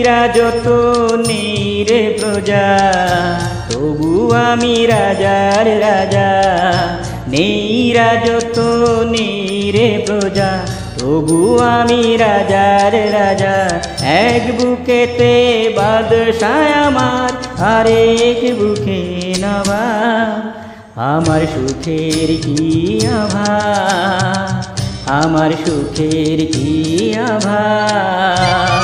রাজত্ব নেই রে প্রজা, তবু আমি রাজার রাজা। নেই রাজত্ব নেই রে প্রজা, তবু আমি রাজার রাজা। এক বুকেতে বাদশাহ আমার, আরেক বুকে নবাব। আমার সুখের কি অভাব, আমার সুখের কি অভাব।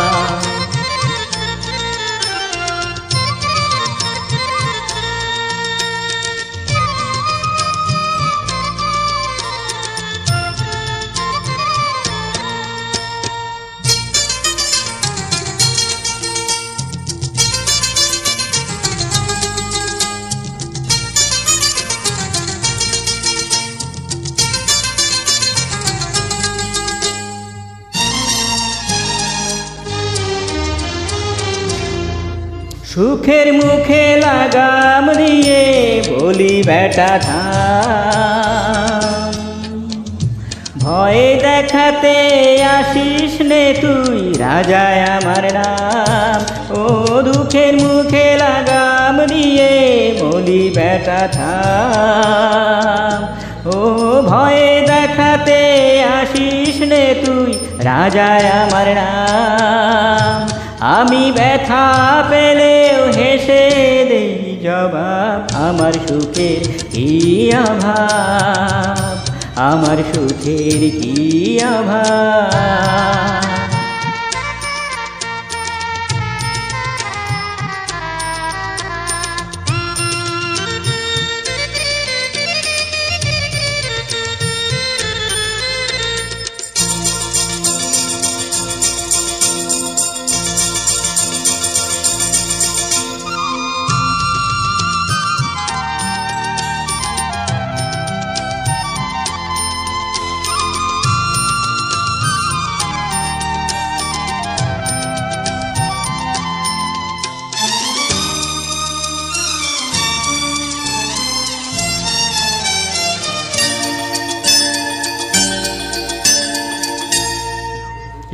সুখের মুখে লাগাম দিয়ে বলি বেটা থাম, ভয়ে দেখাতে আসিস নে তুই, রাজায় আমার নাম। ও দুঃখের মুখে লাগাম দিয়ে বলি বেটা থাম, ও ভয়ে দেখাতে আসিস নে তুই, রাজায় আমার নাম। আমি ব্যথা পেলেও হেসে দেই জবাব, আমার সুখের কি অভাব, আমার সুখের কি অভাব।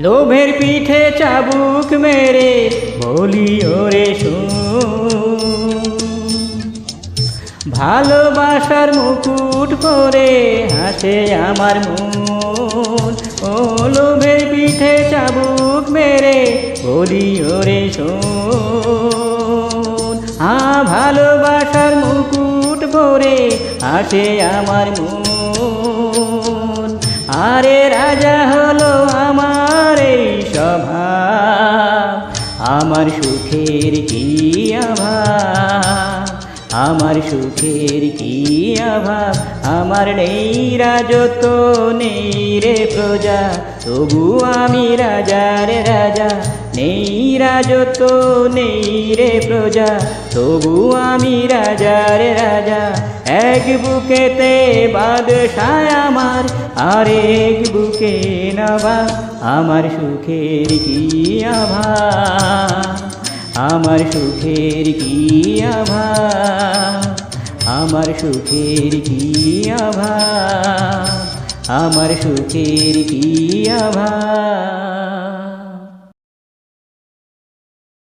লোভের পিঠে চাবুক মেরে বলি ওরে শুন, ভালোবাসার মুকুট পরে হাসে আমার মন। ও লোভের পিঠে চাবুক মেরে বলি ওরে শোন, ভালোবাসার মুকুট পরে হাসে আমার মন। আরে রাজা হলো আমার এই স্বভাব, আমার সুখের কি অভাব, আমার সুখের কি অভাব। আমার নেই রাজত্ব নেই রে প্রজা, তবু আমি রাজার রাজা। নেই রাজত্ব নেই রে প্রজা, তবু আমি রাজার রাজা। এক বুকেতে বাদশাহ আমার, আরেক বুকে নবাব। আমার সুখের কি অভাব, আমার সুখের কি অভাব, আমার সুখের কি অভাব, আমার সুখের কি অভাব।